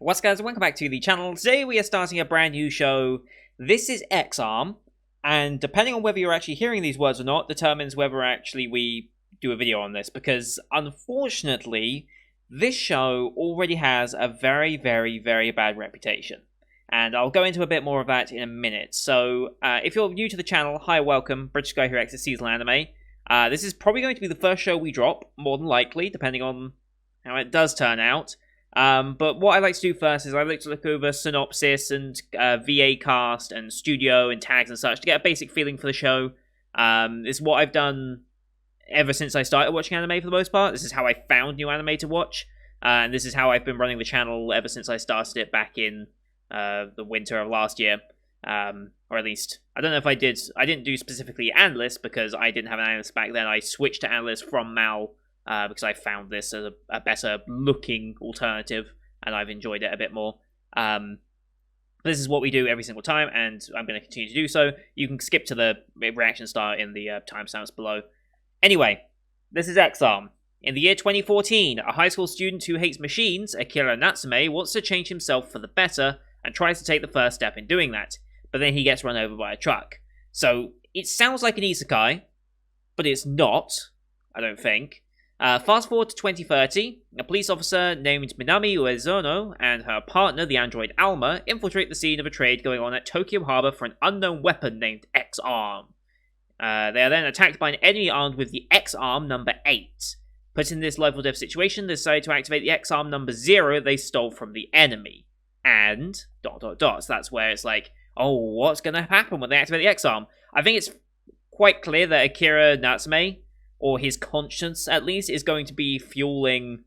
What's up, guys? Welcome back to the channel. Today we are starting a brand new show. This is X-Arm, and depending on whether you're actually hearing these words or not determines whether actually we do a video on this, because unfortunately this show already has a very bad reputation, and I'll go into a bit more of that in a minute. So if you're new to the channel, hi, welcome. British guy who reacts to seasonal anime. This is probably going to be the first show we drop, more than likely, depending on how it does turn out. But what I like to do first is I like to look over synopsis and VA cast and studio and tags and such to get a basic feeling for the show. It's what I've done ever since I started watching anime for the most part. This is how I found new anime to watch, and this is how I've been running the channel ever since I started it back in the winter of last year. Or at least, I don't know if I didn't do specifically Analyst because I didn't have an Analyst back then. I switched to Analyst from Mal because I found this as a better looking alternative, and I've enjoyed it a bit more. This is what we do every single time, and I'm going to continue to do so. You can skip to the reaction star in the timestamps below. Anyway, this is X-Arm. In the year 2014, a high school student who hates machines, Akira Natsume, wants to change himself for the better and tries to take the first step in doing that, but then he gets run over by a truck. So, it sounds like an isekai, but it's not, I don't think. Fast forward to 2030, a police officer named Minami Uezono and her partner, the android Alma, infiltrate the scene of a trade going on at Tokyo Harbor for an unknown weapon named X-Arm. They are then attacked by an enemy armed with the X-Arm number 8. Put in this life or death situation, they decide to activate the X-Arm number 0 they stole from the enemy. And... ... So that's where it's like, oh, what's going to happen when they activate the X-Arm? I think it's quite clear that Akira Natsume, or his conscience at least, is going to be fueling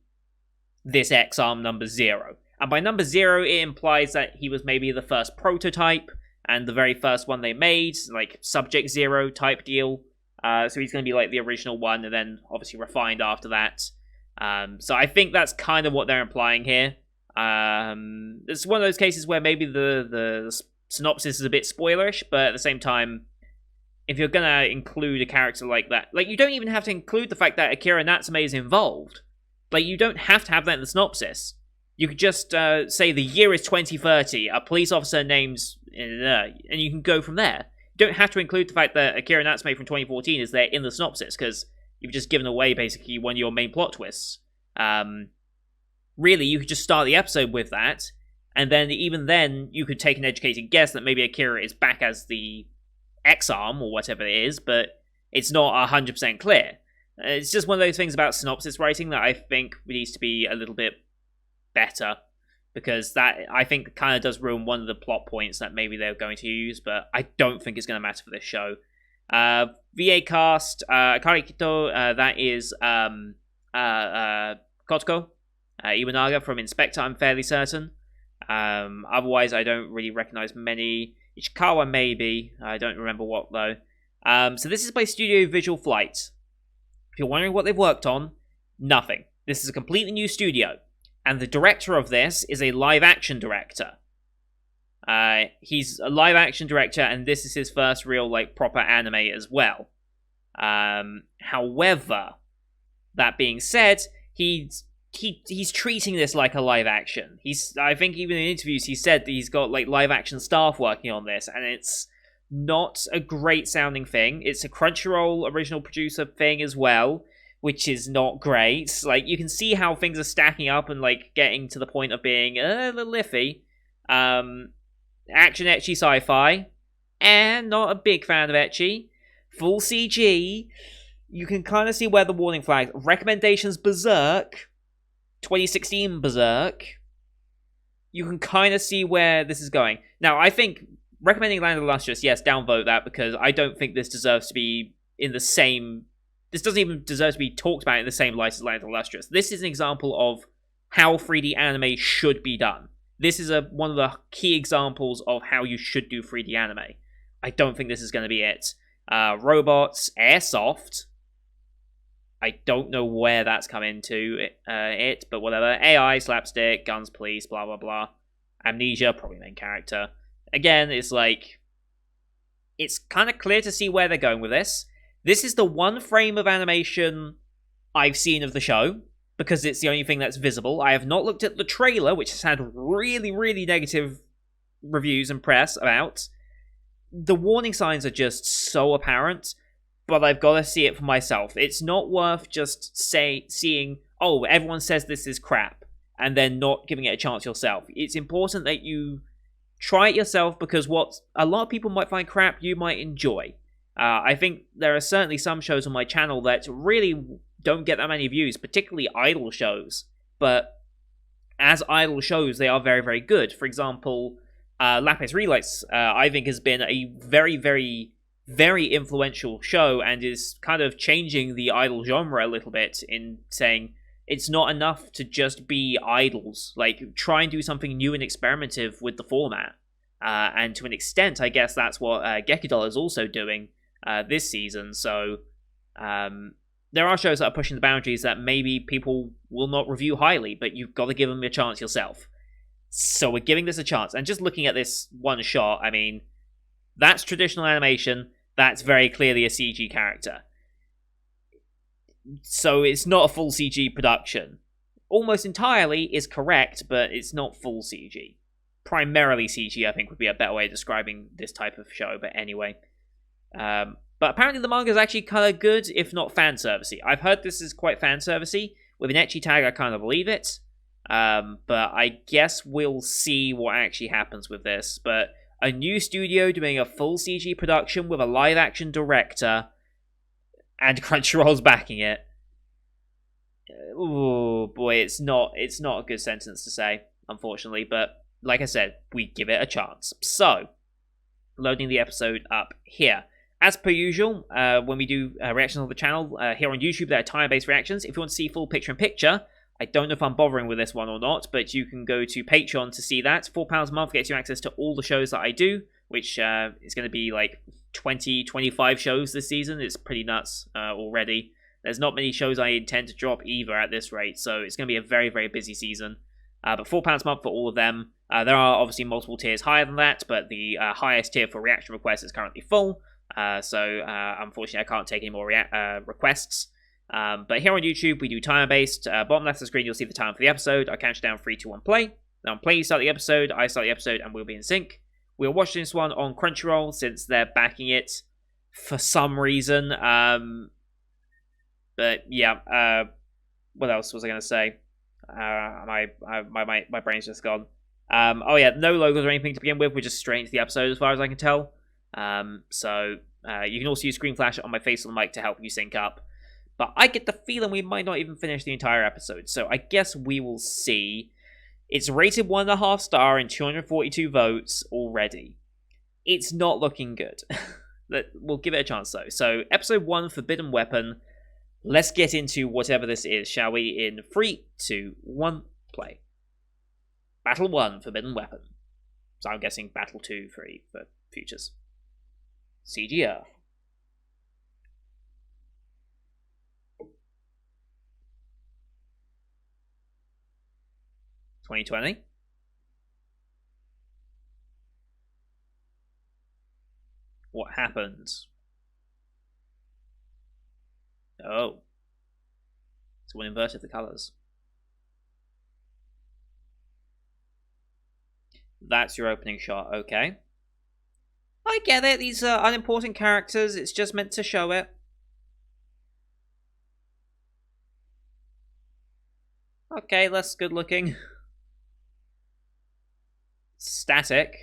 this X-Arm number 0. And by number 0, it implies that he was maybe the first prototype, and the very first one they made, like Subject 0 type deal. So he's going to be like the original one, and then obviously refined after that. So I think that's kind of what they're implying here. It's one of those cases where maybe the synopsis is a bit spoilerish, but at the same time, if you're gonna include a character like that, like, you don't even have to include the fact that Akira Natsume is involved. Like, you don't have to have that in the synopsis. You could just say the year is 2030, a police officer names, and you can go from there. You don't have to include the fact that Akira Natsume from 2014 is there in the synopsis, because you've just given away, basically, one of your main plot twists. Really, you could just start the episode with that, and then, even then, you could take an educated guess that maybe Akira is back as the X-Arm, or whatever it is, but it's not 100% clear. It's just one of those things about synopsis writing that I think needs to be a little bit better, because that, I think, kind of does ruin one of the plot points that maybe they're going to use, but I don't think it's going to matter for this show. VA cast, Akari Kito, that is Kotoko, Iwanaga from Inspector, I'm fairly certain. Otherwise, I don't really recognize many. Ichikawa maybe, I don't remember what though. So this is by Studio Visual Flight. If you're wondering what they've worked on, nothing. This is a completely new studio, and the director of this is a live-action director. He's a live-action director, and this is his first real, like, proper anime as well. However, that being said, he's treating this like a live action. I think even in interviews he said that he's got like live action staff working on this, and it's not a great sounding thing. It's a Crunchyroll original producer thing as well, which is not great. Like, you can see how things are stacking up and like getting to the point of being a little iffy. Action ecchi sci-fi, and not a big fan of ecchi. Full CG. You can kind of see where the warning flags. Recommendations Berserk. 2016 Berserk, you can kind of see where this is going. Now, I think recommending Land of the Lustrous, yes, downvote that, because I don't think this deserves to be in the same... This doesn't even deserve to be talked about in the same light as Land of the Lustrous. This is an example of how 3D anime should be done. This is one of the key examples of how you should do 3D anime. I don't think this is going to be it. Robots, Airsoft... I don't know where that's come into it, but whatever. AI, slapstick, guns, police, blah, blah, blah. Amnesia, probably main character. Again, it's like... It's kind of clear to see where they're going with this. This is the one frame of animation I've seen of the show. because it's the only thing that's visible. I have not looked at the trailer, which has had really, really negative reviews and press about. The warning signs are just so apparent, but I've got to see it for myself. It's not worth just seeing, oh, everyone says this is crap, and then not giving it a chance yourself. It's important that you try it yourself, because what a lot of people might find crap, you might enjoy. I think there are certainly some shows on my channel that really don't get that many views, particularly idol shows. But as idol shows, they are very, very good. For example, Lapis Relights, I think, has been a very, very, very influential show and is kind of changing the idol genre a little bit in saying it's not enough to just be idols. Like, try and do something new and experimentative with the format. And to an extent, I guess that's what Gekidol is also doing this season. So there are shows that are pushing the boundaries that maybe people will not review highly, but you've got to give them a chance yourself. So we're giving this a chance. And just looking at this one shot, I mean, that's traditional animation. That's very clearly a CG character. So it's not a full CG production. Almost entirely is correct, but it's not full CG. Primarily CG, I think, would be a better way of describing this type of show, but anyway. But apparently the manga is actually kind of good, if not fan-servicey. I've heard this is quite fan-servicey. With an ecchi tag, I kind of believe it. But I guess we'll see what actually happens with this. But a new studio doing a full CG production with a live-action director, and Crunchyroll's backing it. Oh boy, it's not a good sentence to say, unfortunately. But like I said, we give it a chance. So, loading the episode up here. As per usual, when we do reactions on the channel, here on YouTube, there are time-based reactions. If you want to see full picture-in-picture, I don't know if I'm bothering with this one or not, but you can go to Patreon to see that. £4 a month gets you access to all the shows that I do, which is going to be like 20, 25 shows this season. It's pretty nuts already. There's not many shows I intend to drop either at this rate, so it's going to be a very, very busy season. But £4 a month for all of them. There are obviously multiple tiers higher than that, but the highest tier for reaction requests is currently full. So unfortunately, I can't take any more requests. But here on YouTube, we do timer-based. Bottom left of the screen, you'll see the time for the episode. I count down 3, 2, 1, play. Then on play, you start the episode. I start the episode, and we'll be in sync. We're watching this one on Crunchyroll since they're backing it for some reason. But yeah, what else was I going to say? My brain's just gone. Oh yeah, no logos or anything to begin with. We're just straight into the episode as far as I can tell. So you can also use screen flash on my face on the mic to help you sync up. But I get the feeling we might not even finish the entire episode, so I guess we will see. It's rated 1.5 star and 242 votes already. It's not looking good. We'll give it a chance though. So episode 1, Forbidden Weapon. Let's get into whatever this is, shall we? In 3, 2, 1, play. Battle 1, Forbidden Weapon. So I'm guessing Battle 2, 3 for futures. CGR. 2020. What happened? Oh. Someone inverted the colours. That's your opening shot, okay. I get it, these are unimportant characters, it's just meant to show it. Okay, less good looking. Static.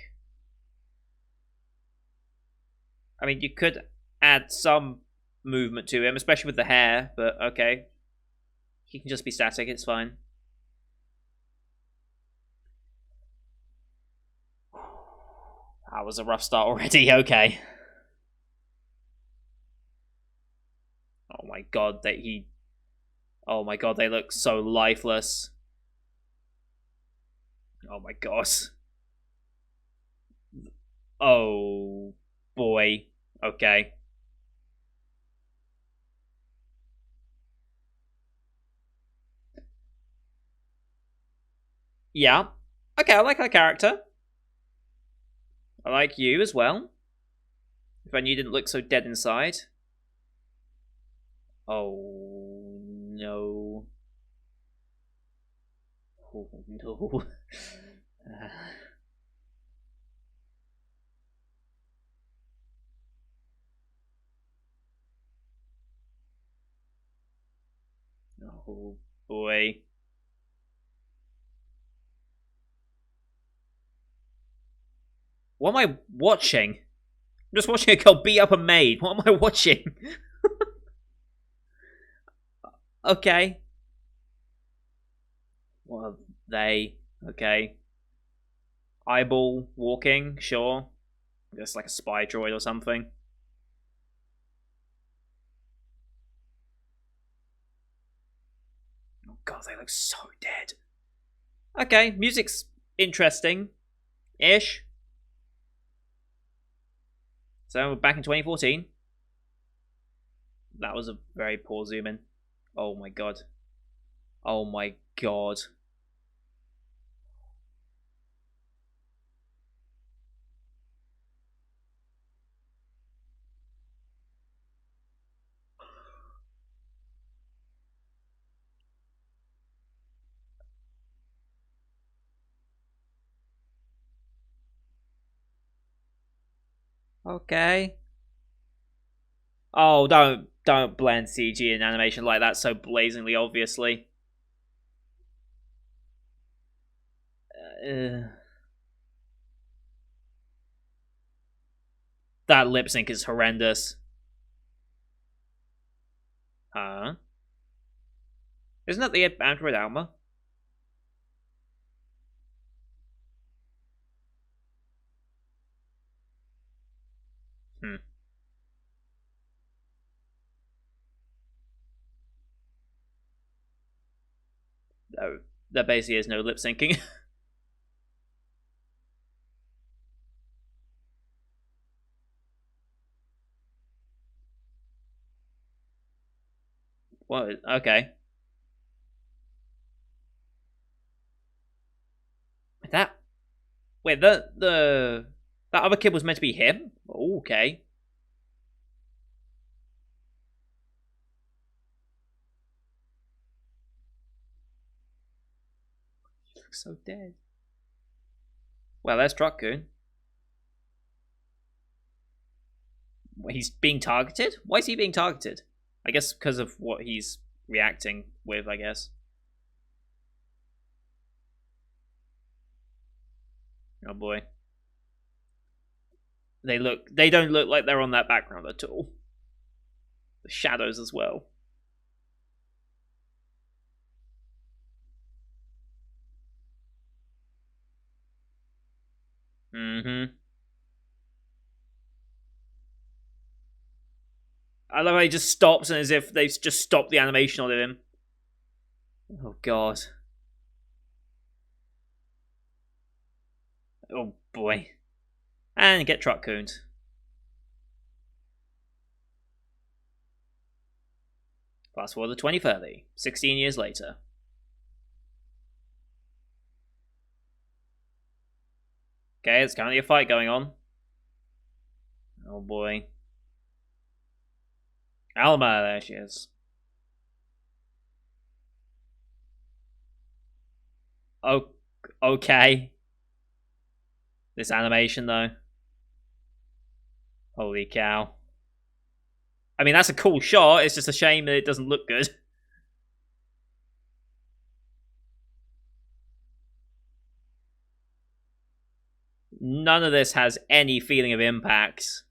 I mean, you could add some movement to him, especially with the hair, but okay. He can just be static, it's fine. That was a rough start already, okay. Oh my god, oh my god, they look so lifeless. Oh my gosh. Oh boy. Okay. Yeah. Okay, I like her character. I like you as well. If only you didn't look so dead inside. Oh no. Oh no. Oh boy. What am I watching? I'm just watching a girl beat up a maid. What am I watching? Okay. What are they? Okay. Eyeball walking, sure. Just like a spy droid or something. Oh god, they look so dead. Okay, music's interesting. Ish. So we're back in 2014. That was a very poor zoom in. Oh my god. Oh my god. Okay. Oh, don't blend CG and animation like that so blazingly obviously. Uh, that lip sync is horrendous. Huh? Isn't that the Android Alma? Hmm. Oh, there basically is no lip syncing. What? Okay. That wait, the that other kid was meant to be him. Oh, okay. He looks so dead. Well, there's Truck-kun. He's being targeted. Why is he being targeted? I guess because of what he's reacting with. I guess. Oh boy. They don't look like they're on that background at all. The shadows as well. Mm-hmm. I love how he just stops and as if they've just stopped the animation on him. Oh god. Oh boy. And get Truck-kun. Fast forward to 2030, 16 years later. Okay, there's currently a fight going on. Oh boy. Alma, there she is. Oh, okay. This animation, though. Holy cow. I mean, that's a cool shot. It's just a shame that it doesn't look good. None of this has any feeling of impact.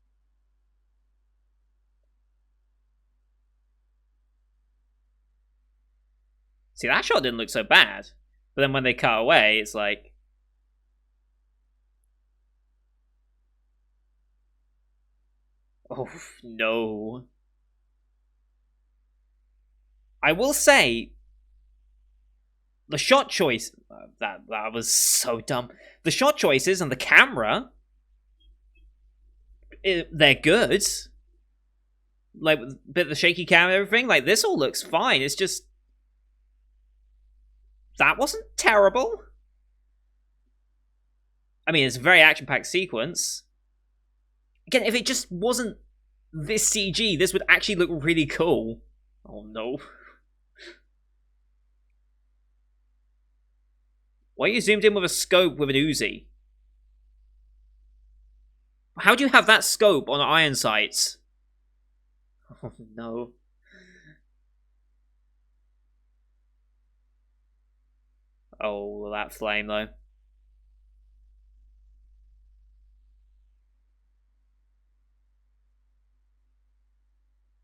See, that shot didn't look so bad. But then when they cut away, it's like... Oh, no. I will say, the shot choice... that was so dumb. The shot choices and the camera... they're good. Like, a bit of the shaky cam and everything. Like, this all looks fine. It's just... That wasn't terrible. I mean, it's a very action-packed sequence. Again, if it just wasn't this CG, this would actually look really cool. Oh no. Why are you zoomed in with a scope with an Uzi? How do you have that scope on iron sights? Oh no. Oh, that flame though.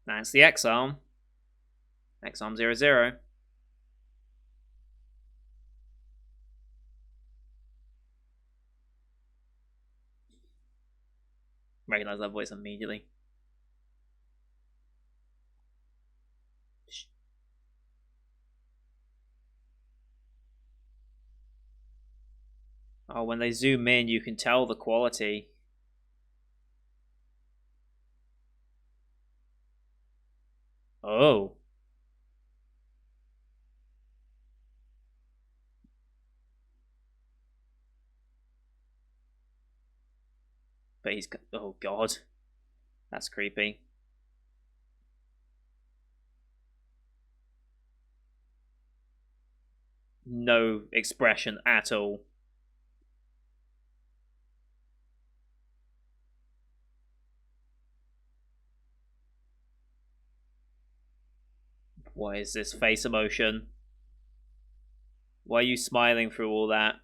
That's the X-Arm. X-Arm 00. Recognize that voice immediately. Oh, when they zoom in, you can tell the quality. Oh. But he's... Oh, God. That's creepy. No expression at all. What is this face emotion? Why are you smiling through all that?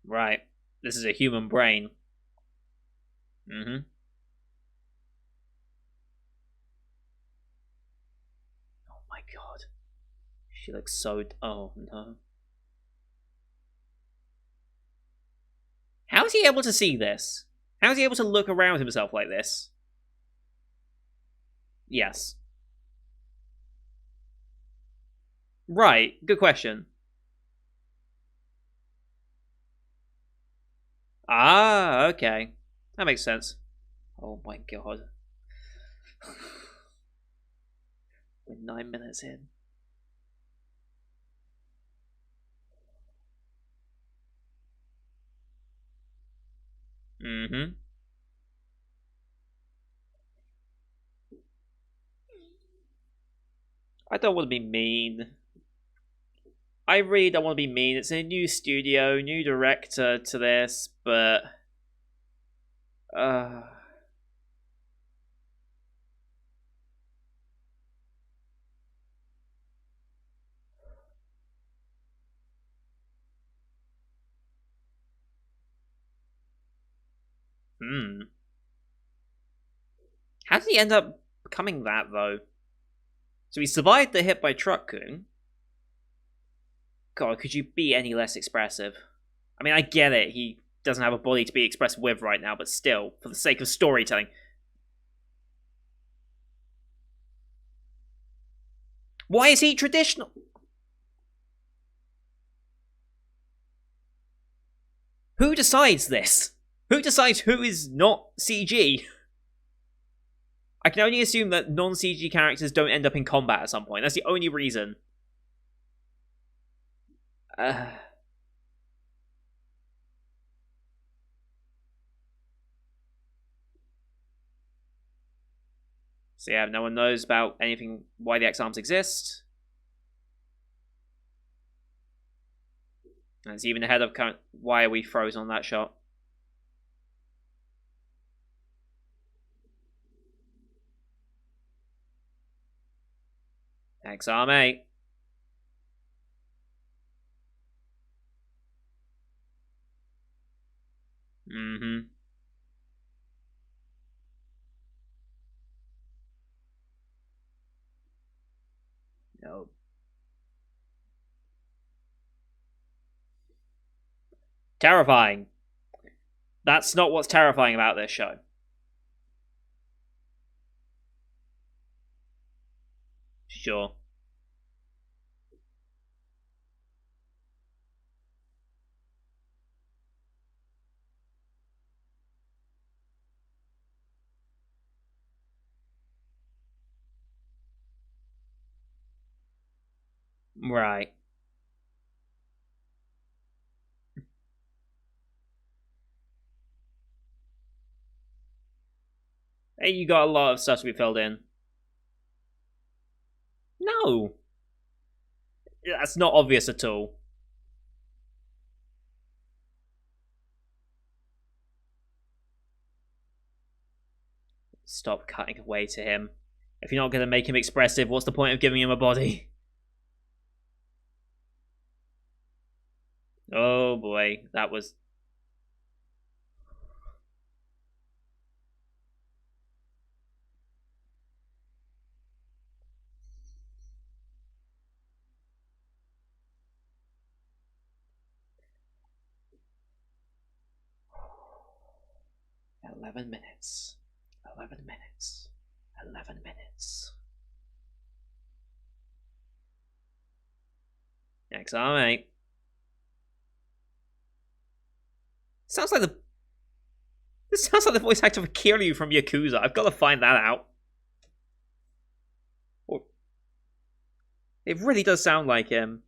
Right. This is a human brain. Mm-hmm. Oh my god. She looks so... Oh no. How is he able to see this? How is he able to look around himself like this? Yes. Right. Good question. Ah, okay. That makes sense. Oh my god. We're 9 minutes in. Mm-hmm. I don't want to be mean. I really don't want to be mean. It's a new studio, new director to this, but... Uh... Hmm. How did he end up becoming that, though? So he survived the hit by Truck-kun. God, could you be any less expressive? I mean, I get it. He doesn't have a body to be expressed with right now, but still, for the sake of storytelling. Why is he traditional? Who decides this? Who decides who is not CG? I can only assume that non-CG characters don't end up in combat at some point. That's the only reason. Uh... So yeah, no one knows about anything, why the X-Arms exist. And it's even ahead of current, why are we frozen on that shot? X-Arm 8. Mm-hmm. No. Terrifying. That's not what's terrifying about this show. Sure. Right. Hey, you got a lot of stuff to be filled in. No, that's not obvious at all. Stop cutting away to him. If you're not going to make him expressive, what's the point of giving him a body? Oh boy, that was... 11 minutes. 11 minutes. 11 minutes. Next arm, mate. Sounds like the... This sounds like the voice actor for Kiryu from Yakuza. I've got to find that out. It really does sound like him.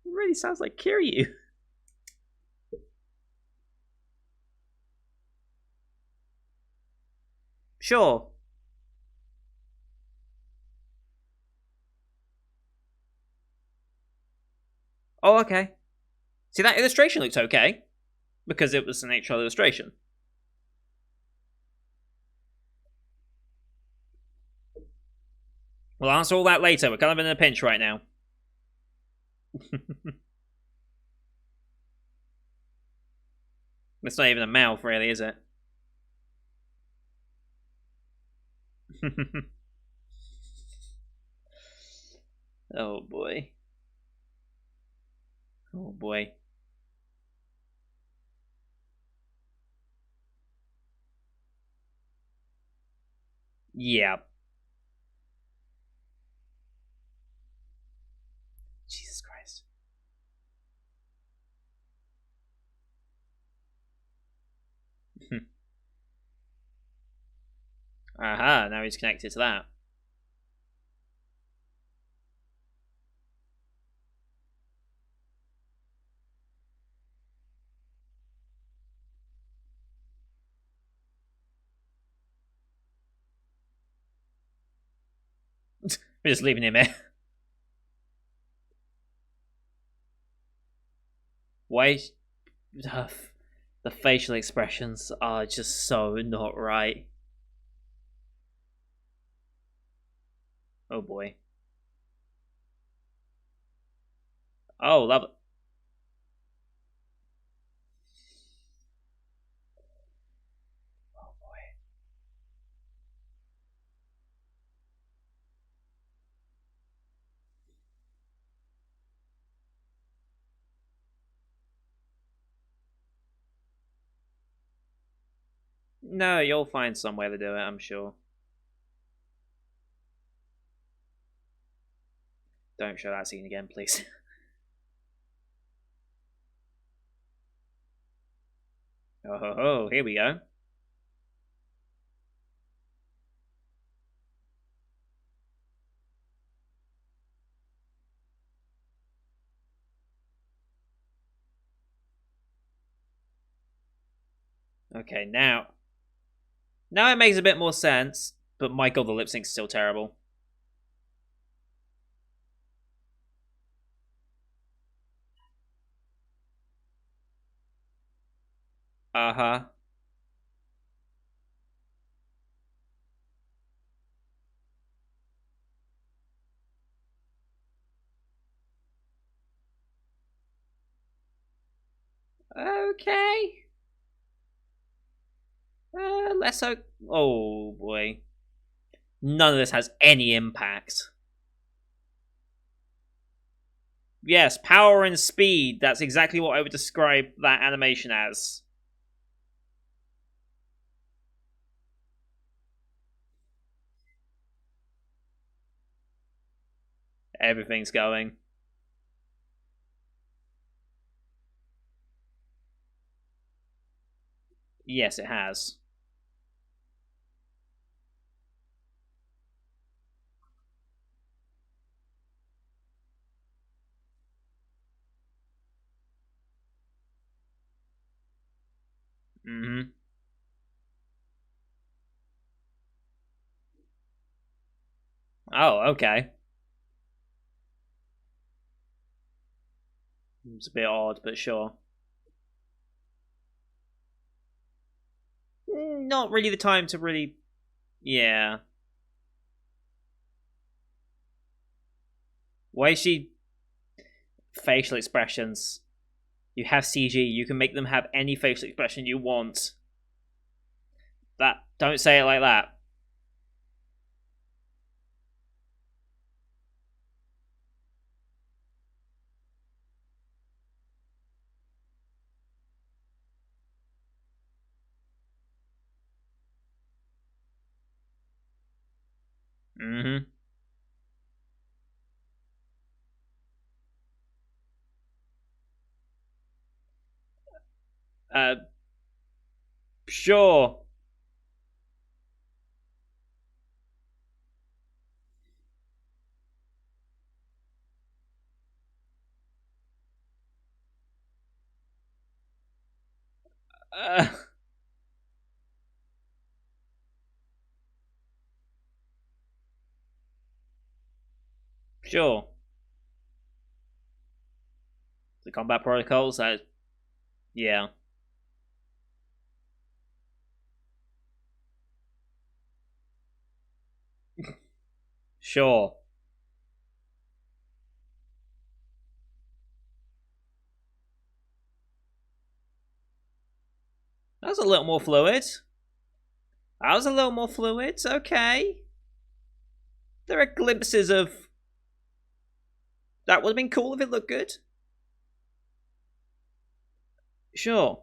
It really sounds like Kiryu. Sure. Oh, okay. See, that illustration looks okay. Because it was an actual illustration. We'll answer all that later. We're kind of in a pinch right now. It's not even a mouth, really, is it? Oh boy. Oh boy. Yeah. Jesus Christ. Aha, now he's connected to that. We're just leaving him here. Wait. The facial expressions are just so not right. Oh boy. Oh, love it. Oh boy. No, you'll find some way to do it, I'm sure. Don't show that scene again, please. Oh ho ho, here we go. Okay, now it makes a bit more sense, but my god, the lip sync's still terrible. Uh-huh. Okay. Less so. Oh boy. None of this has any impact. Yes, power and speed. That's exactly what I would describe that animation as. Everything's going. Yes, it has. Mm-hmm. Oh, okay. It's a bit odd, but sure. Not really the time to really. Yeah. Why is she facial expressions? You have CG. You can make them have any facial expression you want. That don't say it like that. Mm-hmm. Uh, sure. Uh, sure. The combat protocols. Yeah. Sure. That was a little more fluid. That was a little more fluid. Okay. There are glimpses of that would have been cool if it looked good. Sure.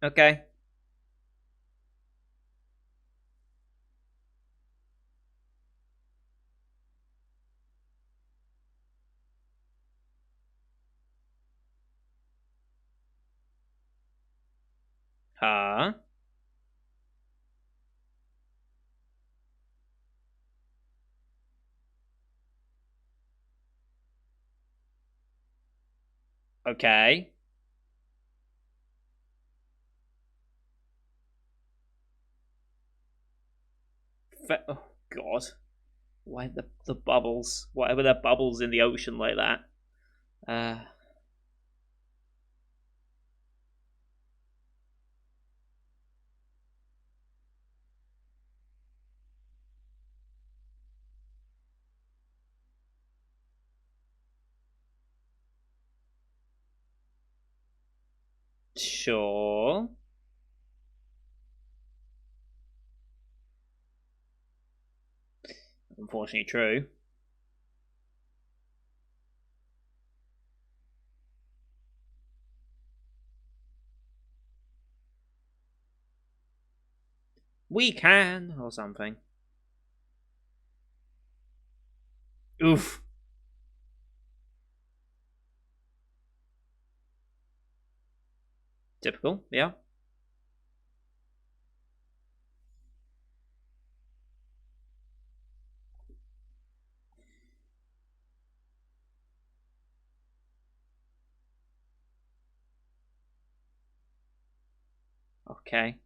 Okay. Huh? Okay. Oh God. Why the bubbles? Whatever the bubbles in the ocean like that. Uh. Sure. Unfortunately, true. We can or something. Oof. Typical. Yeah. Okay.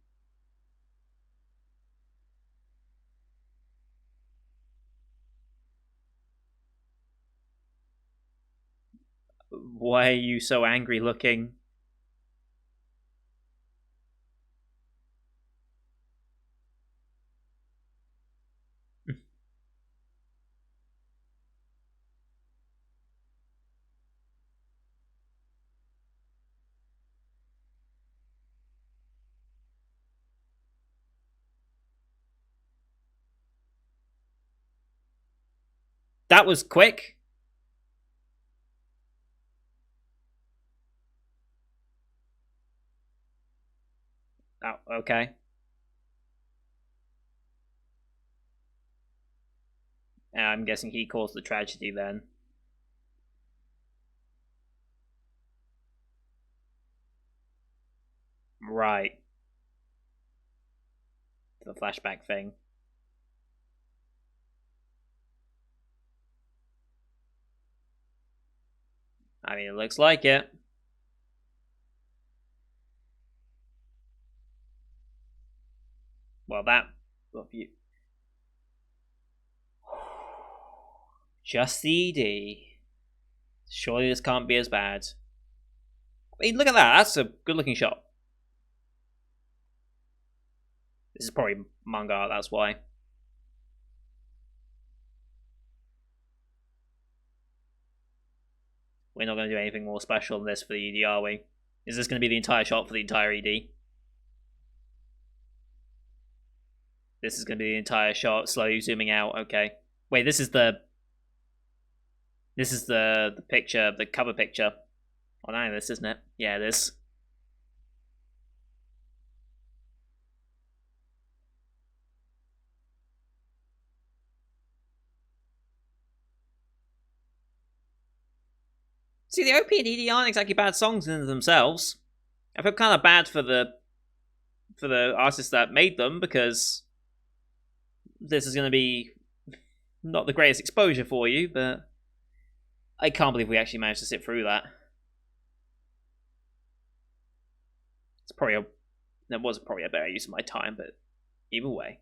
Why are you so angry looking? That was quick. Oh, okay. I'm guessing he caused the tragedy then. Right. The flashback thing. I mean, it looks like it. Well, that. Well, you. Just the ED. Surely this can't be as bad. I mean, look at that. That's a good-looking shot. This is probably manga art, that's why. We're not going to do anything more special than this for the ED, are we? Is this going to be the entire shot for the entire ED? This is going to be the entire shot, slowly zooming out. Okay. Wait, this is the picture, the cover picture. Oh no, this isn't it? Yeah, it is. See, the OP and ED aren't exactly bad songs in themselves. I feel kind of bad for the artists that made them, because this is going to be not the greatest exposure for you, but I can't believe we actually managed to sit through that. That was probably a better use of my time, but either way.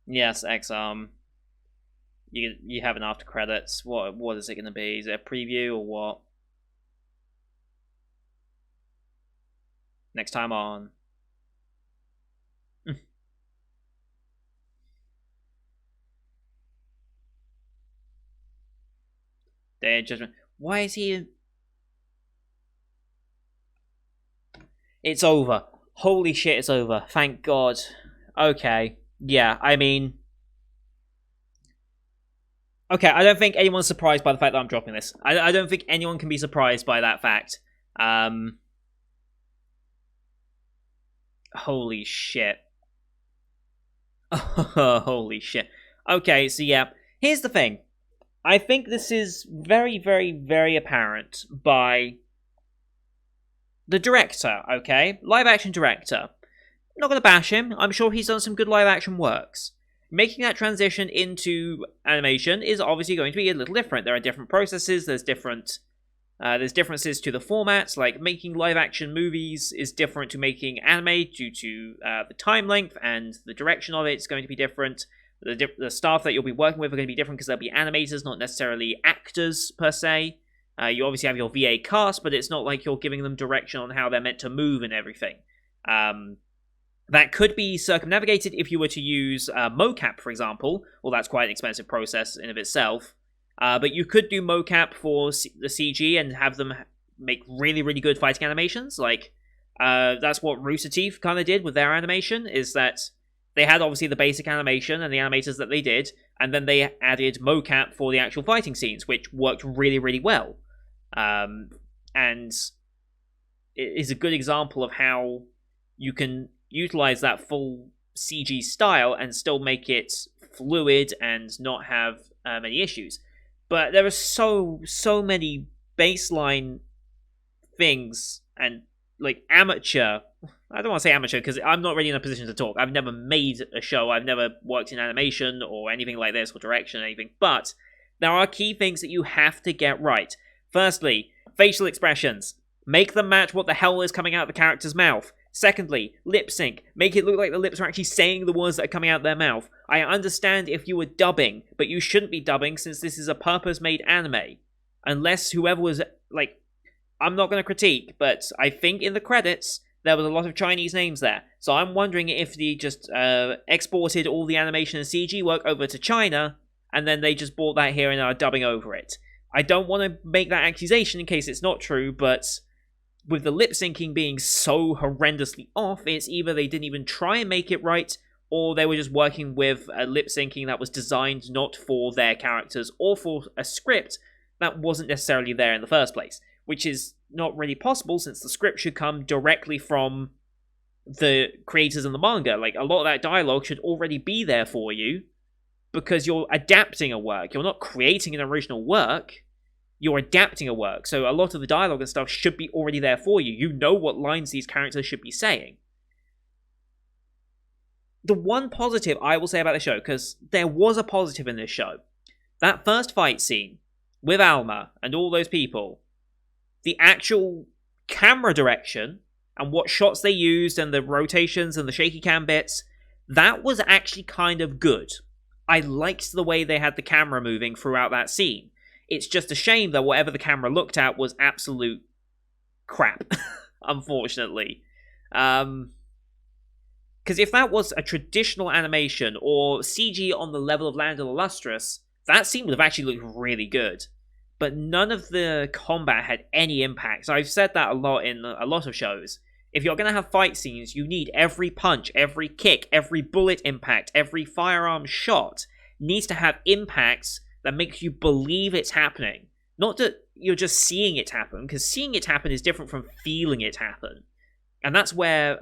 Yes, X-Arm. You have an after credits. What is it going to be? Is it a preview or what? Next time on. Day of Judgment. Why is he in... It's over. Holy shit, it's over. Thank God. Okay. Yeah, I mean... Okay, I don't think anyone's surprised by the fact that I'm dropping this. I don't think anyone can be surprised by that fact. Holy shit. Holy shit. Okay, so yeah. Here's the thing. I think this is very, very, very apparent by the director, okay? Live action director. I'm not going to bash him. I'm sure he's done some good live action works. Making that transition into animation is obviously going to be a little different. There are different processes, there's differences to the formats, like making live action movies is different to making anime due to the time length, and the direction of it is going to be different. The staff that you'll be working with are going to be different because they'll be animators, not necessarily actors per se. You obviously have your VA cast, but it's not like you're giving them direction on how they're meant to move and everything. That could be circumnavigated if you were to use mocap, for example. Well, that's quite an expensive process in of itself. But you could do mocap for the CG and have them make really, really good fighting animations. Like, that's what Rooster Teeth kind of did with their animation, is that they had obviously the basic animation and the animators that they did, and then they added mocap for the actual fighting scenes, which worked really, really well. And it is a good example of how you can utilize that full CG style and still make it fluid and not have any issues. But there are so many baseline things and like amateur. I don't want to say amateur because I'm not really in a position to talk. I've never made a show. I've never worked in animation or anything like this, or direction or anything. But there are key things that you have to get right. Firstly, facial expressions. Make them match what the hell is coming out of the character's mouth. Secondly, lip sync. Make it look like the lips are actually saying the words that are coming out of their mouth. I understand if you were dubbing, but you shouldn't be dubbing since this is a purpose-made anime. Unless whoever was, like... I'm not going to critique, but I think in the credits, there was a lot of Chinese names there. So I'm wondering if they just exported all the animation and CG work over to China, and then they just bought that here and are dubbing over it. I don't want to make that accusation in case it's not true, but with the lip syncing being so horrendously off, it's either they didn't even try and make it right, or they were just working with a lip syncing that was designed not for their characters or for a script that wasn't necessarily there in the first place. Which is not really possible since the script should come directly from the creators of the manga. Like, a lot of that dialogue should already be there for you because you're adapting a work. You're not creating an original work. You're adapting a work. So a lot of the dialogue and stuff should be already there for you. You know what lines these characters should be saying. The one positive I will say about the show, because there was a positive in this show, that first fight scene with Alma and all those people, the actual camera direction and what shots they used and the rotations and the shaky cam bits, that was actually kind of good. I liked the way they had the camera moving throughout that scene. It's just a shame that whatever the camera looked at was absolute crap, unfortunately. Because if that was a traditional animation or CG on the level of Land of the Lustrous, that scene would have actually looked really good. But none of the combat had any impact. So I've said that a lot in a lot of shows. If you're going to have fight scenes, you need every punch, every kick, every bullet impact, every firearm shot needs to have impacts that makes you believe it's happening. Not that you're just seeing it happen, because seeing it happen is different from feeling it happen. And that's where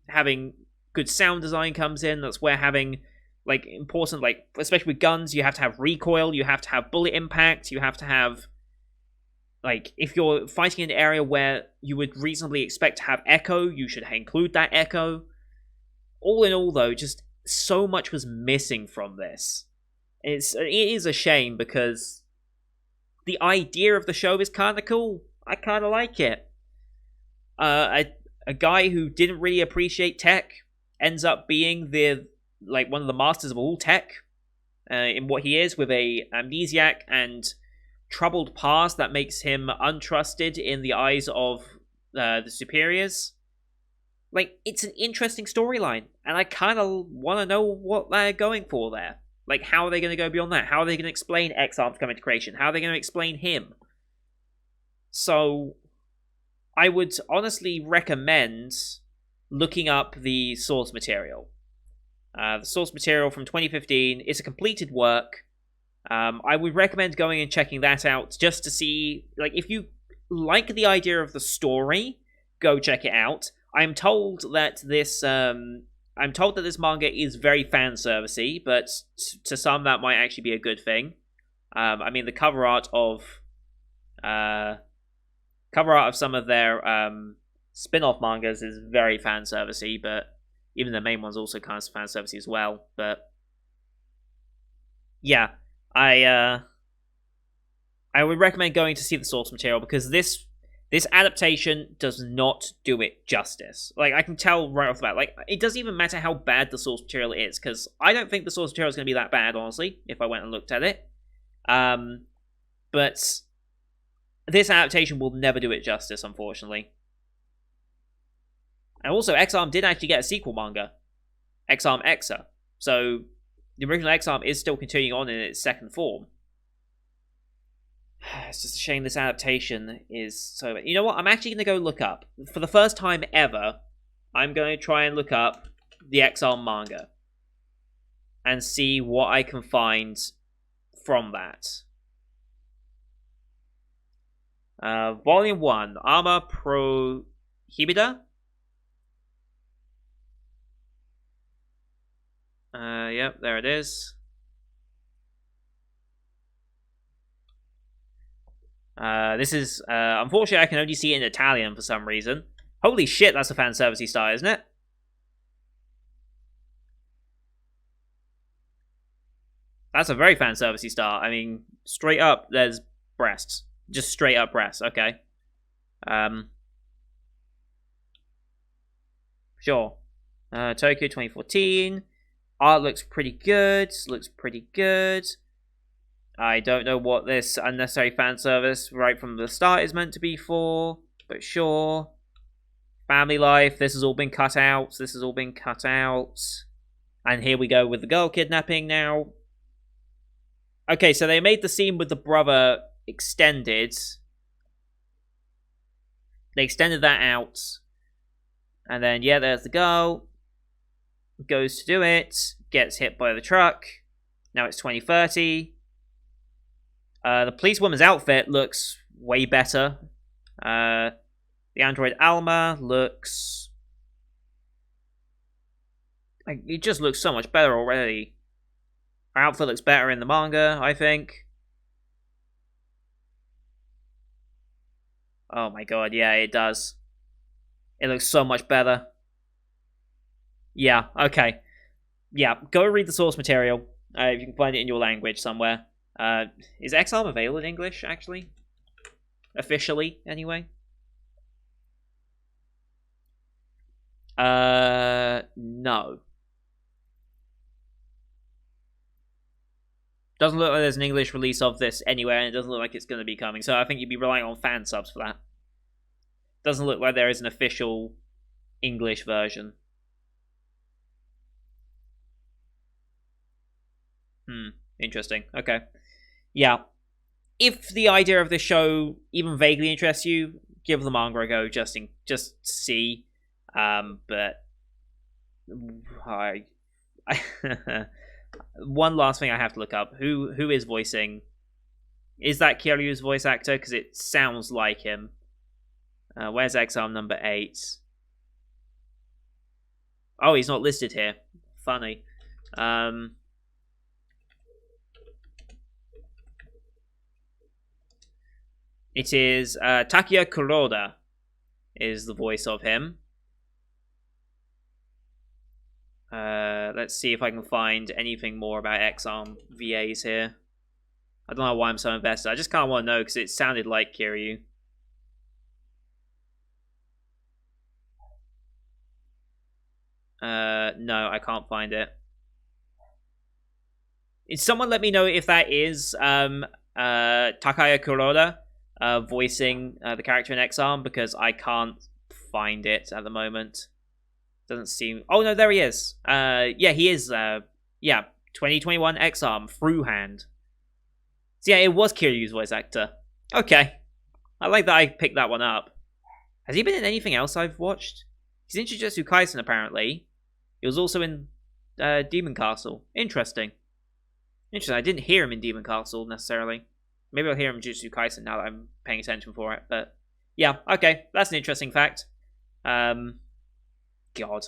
having good sound design comes in. That's where having important, especially with guns, you have to have recoil, you have to have bullet impact, you have to have, if you're fighting in an area where you would reasonably expect to have echo, you should include that echo. All in all, though, just so much was missing from this. It is a shame, because the idea of the show is kind of cool. I kind of like it. A guy who didn't really appreciate tech ends up being one of the masters of all tech in what he is, with a amnesiac and troubled past that makes him untrusted in the eyes of the superiors. It's an interesting storyline, and I kind of want to know what they're going for there. How are they going to go beyond that? How are they going to explain X-Arm's coming to creation? How are they going to explain him? So, I would honestly recommend looking up the source material. The source material from 2015 is a completed work. I would recommend going and checking that out just to see, if you like the idea of the story, go check it out. I'm told that this manga is very fan servicey, but to some that might actually be a good thing. The cover art of some of their spin-off mangas is very fan servicey, but even the main one's also kind of fan servicey as well. But yeah, I would recommend going to see the source material, because this adaptation does not do it justice. I can tell right off the bat. It doesn't even matter how bad the source material is, because I don't think the source material is going to be that bad, honestly, if I went and looked at it. But this adaptation will never do it justice, unfortunately. And also, X-Arm did actually get a sequel manga, X-Arm Exa. So the original X-Arm is still continuing on in its second form. It's just a shame this adaptation is so... You know what? I'm actually going to go look up. For the first time ever, I'm going to try and look up the X-Arm manga and see what I can find from that. Volume 1, Arma Prohibida. Yep, there it is. This is, unfortunately, I can only see it in Italian for some reason. Holy shit, that's a fan servicey style, isn't it? That's a very fan servicey style. Straight up, there's breasts. Just straight up breasts, okay. Sure. Tokyo 2014. Art looks pretty good. I don't know what this unnecessary fan service right from the start is meant to be for, but sure. Family life, this has all been cut out. And here we go with the girl kidnapping now. Okay, so they made the scene with the brother extended. They extended that out. And then, yeah, there's the girl. Goes to do it. Gets hit by the truck. Now it's 2030. The policewoman's outfit looks way better. The android Alma looks... it just looks so much better already. Her outfit looks better in the manga, I think. Oh my god, yeah, it does. It looks so much better. Yeah, okay. Yeah, go read the source material. If you can find it in your language somewhere. Is X-Arm available in English, actually? Officially, anyway? No. Doesn't look like there's an English release of this anywhere, and it doesn't look like it's going to be coming. So I think you'd be relying on fan subs for that. Doesn't look like there is an official English version. Interesting. Okay. Yeah. If the idea of the show even vaguely interests you, give the manga a go just see. But I one last thing I have to look up: who is voicing? Is that Kiryu's voice actor? Because it sounds like him. Where's X-Arm number 8? Oh, he's not listed here. Funny. It is Takuya Kuroda is the voice of him. Let's see if I can find anything more about X-Arm VAs here. I don't know why I'm so invested. I just kind of want to know because it sounded like Kiryu. No, I can't find it. Someone let me know if that is Takaya Kuroda voicing the character in X-Arm, because I can't find it at the moment. Doesn't seem... Oh, no, there he is. Yeah, he is. Yeah, 2021 X-Arm, through hand. So yeah, it was Kiryu's voice actor. Okay. I like that I picked that one up. Has he been in anything else I've watched? He's in Jujutsu Kaisen, apparently. He was also in Demon Castle. Interesting. I didn't hear him in Demon Castle, necessarily. Maybe I'll hear him in Jujutsu Kaisen now that I'm paying attention for it. But yeah, okay. That's an interesting fact. God.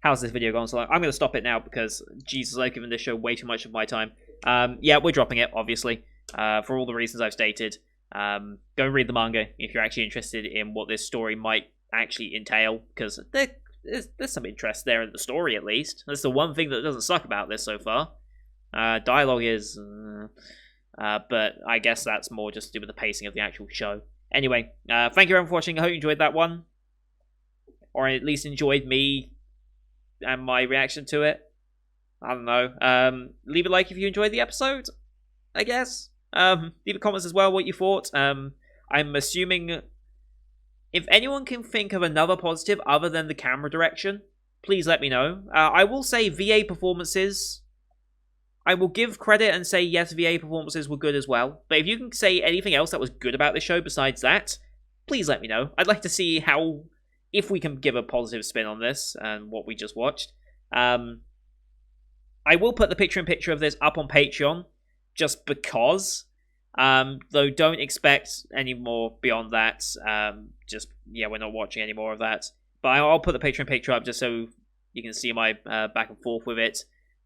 How's this video gone so long? I'm going to stop it now because, Jesus, I've given this show way too much of my time. Yeah, we're dropping it, obviously, for all the reasons I've stated. Go and read the manga if you're actually interested in what this story might actually entail, because there's some interest there in the story, at least. That's the one thing that doesn't suck about this so far. Dialogue is... but I guess that's more just to do with the pacing of the actual show. Anyway, thank you everyone for watching. I hope you enjoyed that one. Or at least enjoyed me and my reaction to it. I don't know. Leave a like if you enjoyed the episode, I guess. Leave a comments as well what you thought. I'm assuming... If anyone can think of another positive other than the camera direction, please let me know. I will say VA performances... I will give credit and say, yes, VA performances were good as well. But if you can say anything else that was good about this show besides that, please let me know. I'd like to see how... If we can give a positive spin on this and what we just watched. I will put the picture-in-picture of this up on Patreon, just because... though don't expect any more beyond that. Yeah, we're not watching any more of that. But I'll put the picture-in-picture up just so you can see my back and forth with it.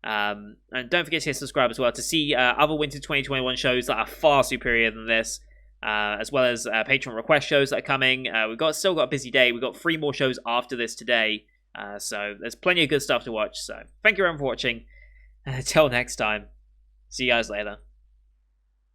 And don't forget to hit subscribe as well to see other Winter 2021 shows that are far superior than this, as well as Patreon request shows that are coming. We've still got a busy day. We've got 3 more shows after this today, so there's plenty of good stuff to watch. So thank you everyone for watching, and until next time, see you guys later.